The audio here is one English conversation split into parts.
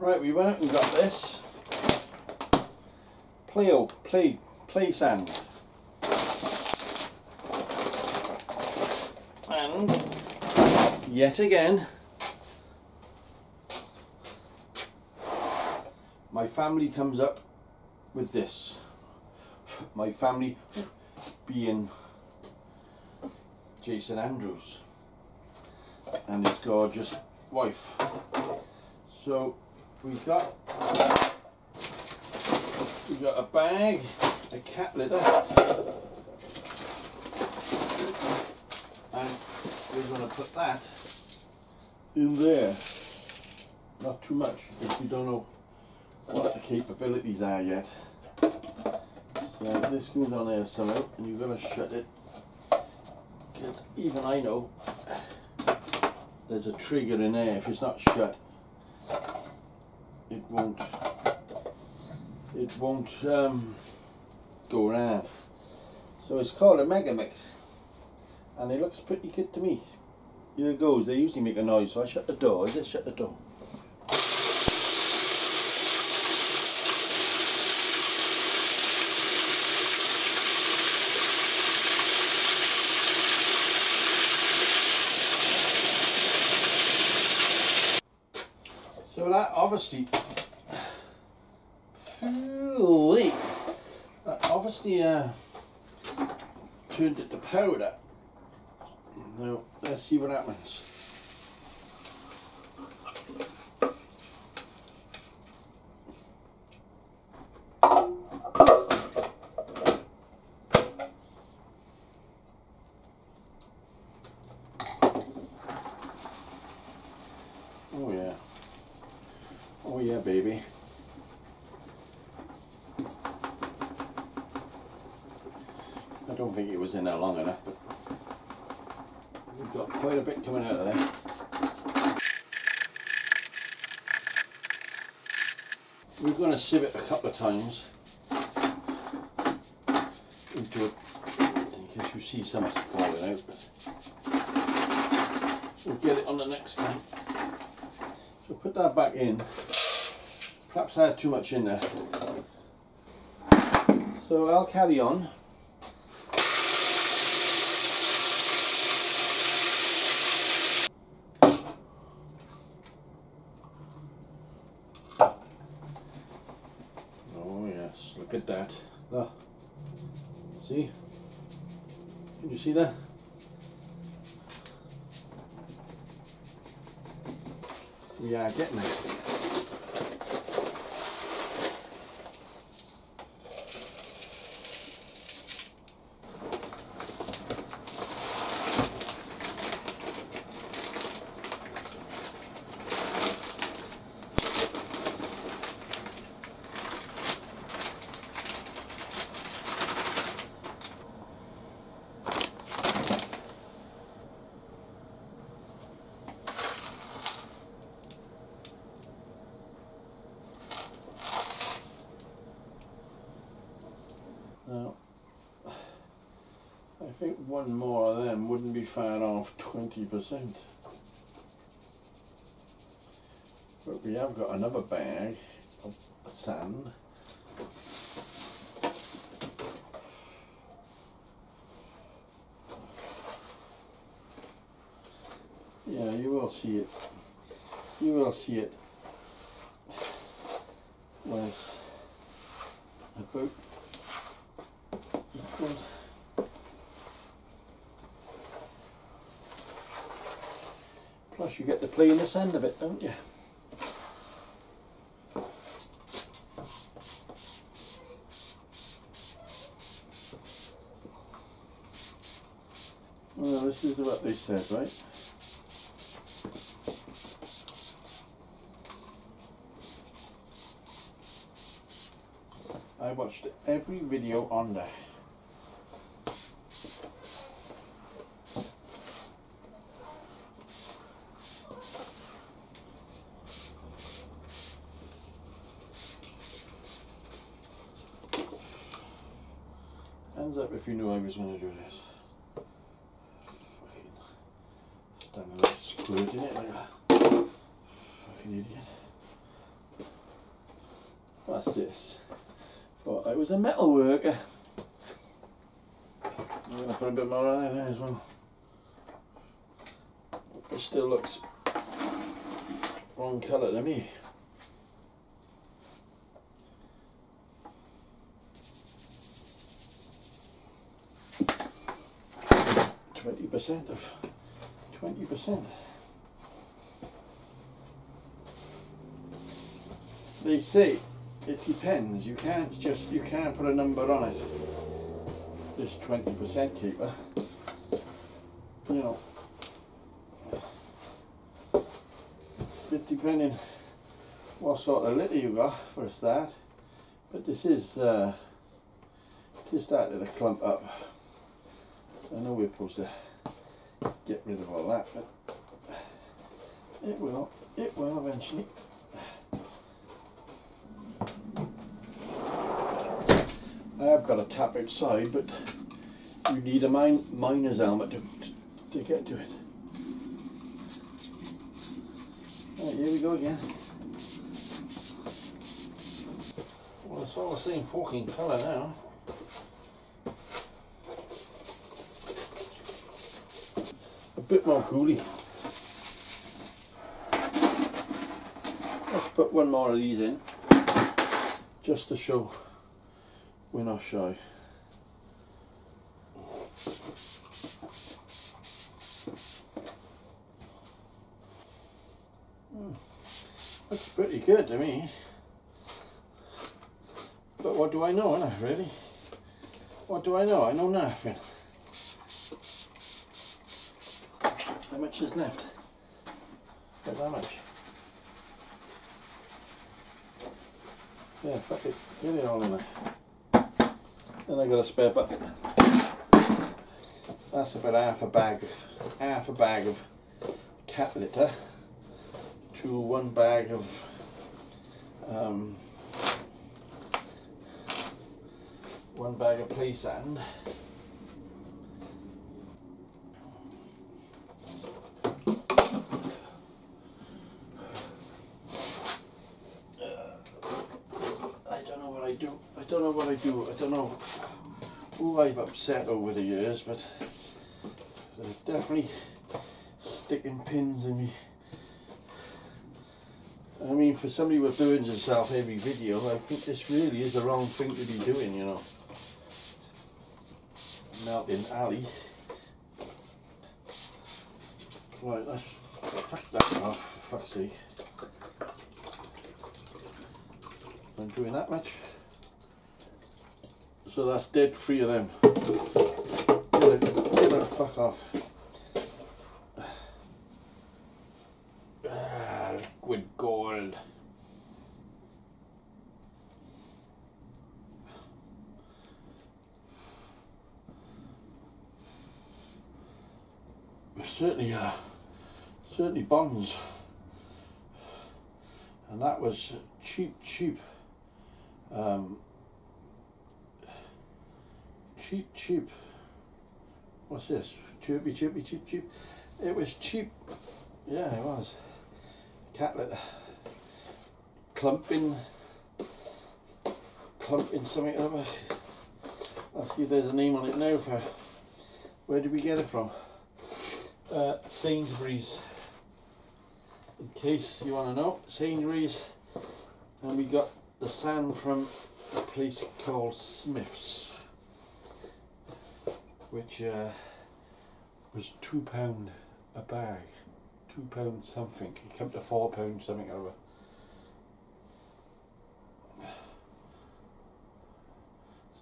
Right, we went out and got this play sand, and yet again my family comes up with this. My family being Jason Andrews and his gorgeous wife. So we got a bag, a cat litter, and we're going to put that in there. Not too much, because we don't know what the capabilities are yet. So this goes on there somehow, and you've got to shut it, because even I know there's a trigger in there. If it's not shut, it won't go around. So it's called a Mega Mix, and it looks pretty good to me. Here it goes. They usually make a noise, so I shut the door. I just shut the door. So that obviously turned it to powder. Now let's see what happens. Oh yeah. Oh yeah, baby. I don't think it was in there long enough, but we've got quite a bit coming out of there. We're going to sieve it a couple of times into it, in case you see some of it falling out, but we'll get it on the next time. So put that back in. Perhaps I had too much in there. So I'll carry on. Oh yes, look at that. Oh. See? Can you see that? We are getting it. Now, I think one more of them wouldn't be far off 20%. But we have got another bag of sand. Yeah, you will see it. You will see it. Was about equal. Plus you get to play in the sand a bit, don't you? Well, this is what they said, right? I watched every video on there. Hands up if you knew I was going to do this. Fucking standing there squirting it like a fucking idiot. What's this? Thought I was a metal worker. I'm going to put a bit more on there as well. It still looks wrong colour to me. of 20%. They say it depends. You can't put a number on it. This 20% keeper, you know, it depending what sort of litter you got for a start. But this is starting to clump up. I know we're supposed to get rid of all that, but it will eventually. I have got a tap outside, but you need a miner's helmet to get to it. Right, here we go again. Well, it's all the same fucking colour now. A bit more coolie. Let's put one more of these in, just to show we're not shy. Looks pretty good to me. But what do I know, innit, really? What do I know? I know nothing. How much is left? About that much. Yeah, fuck it. Get it all in there. Then I got a spare bucket. That's about half a bag of cat litter to 1 bag of play sand. I don't know who I've upset over the years, but there's definitely sticking pins in me. I mean, for somebody who burns himself every video, I think this really is the wrong thing to be doing, you know. Melting alley. Right, let's fuck that off, for fuck's sake. I'm doing that much. So that's dead 3 of them. Get that fuck off. Liquid gold. Certainly bonds. And that was cheap. Cheap. What's this? Cheap. It was cheap. Yeah, it was. Cat litter. Clumping something over. I'll see if there's a name on it now. For where did we get it from? Sainsbury's. In case you want to know, Sainsbury's. And we got the sand from a place called Smith's, which was £2 a bag, £2 something. It came to £4 something over.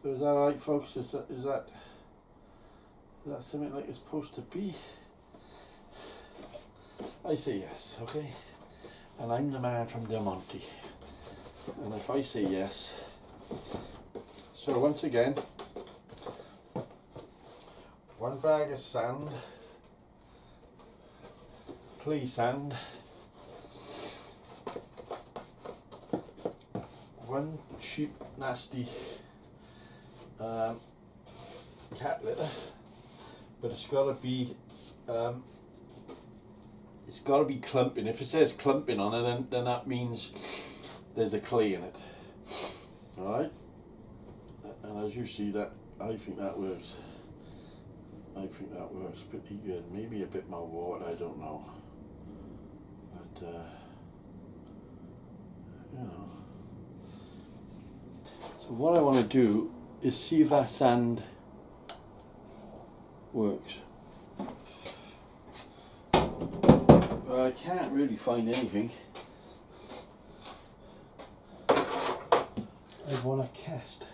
So is that right, folks? Is that something like it's supposed to be? I say yes, okay. And I'm the man from Del Monte. And if I say yes, so once again, 1 bag of sand, play sand, 1 cheap nasty cat litter, but it's got to be clumping. If it says clumping on it, then that means there's a clay in it. Alright, and as you see, that I think that works. I think that works pretty good. Maybe a bit more water, I don't know. But you know. So what I want to do is see if that sand works. But I can't really find anything. I want to cast.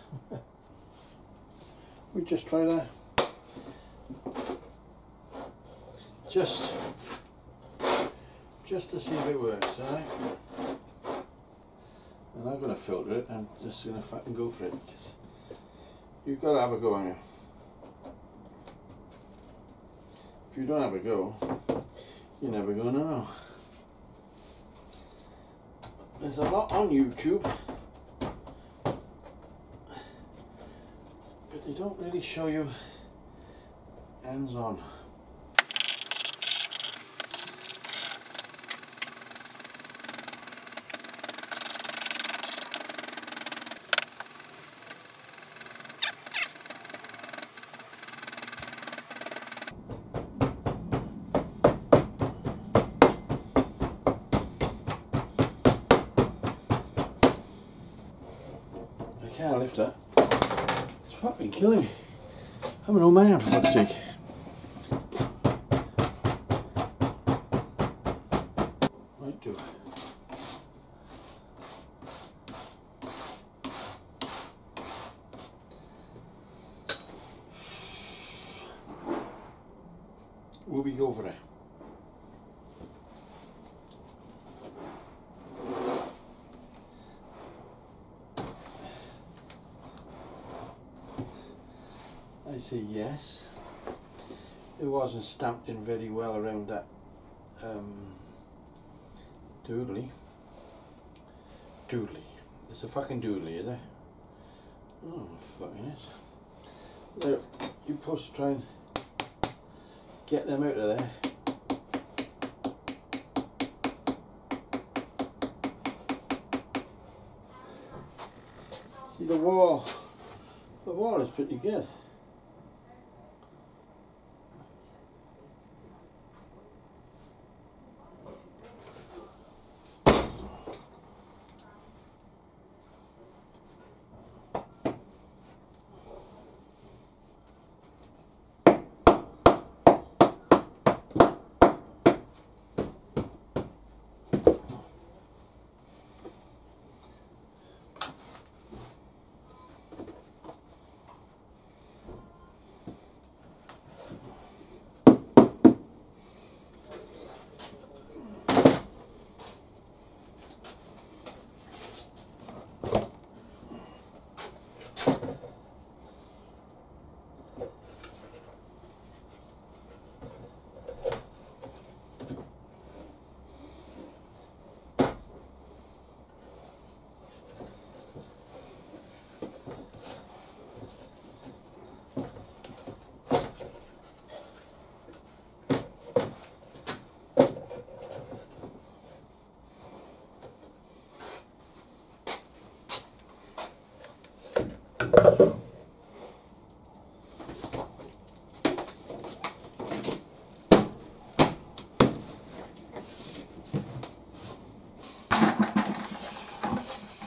We just try that. Just to see if it works, alright? And I'm going to filter it. I'm just going to fucking go for it, because you've got to have a go on you. If you don't have a go, you're never going to know. There's a lot on YouTube, but they don't really show you hands-on. I can't lift that. It's fucking killing me. I'm an old man, for fuck's sake. Might do. Will we go for it? I say yes. It wasn't stamped in very well around that doodly. It's a fucking doodly, is it? Oh, fucking is. Look, you're supposed to try and get them out of there. See, the wall is pretty good.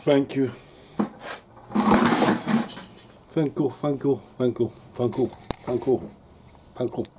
Thank you. Thank you.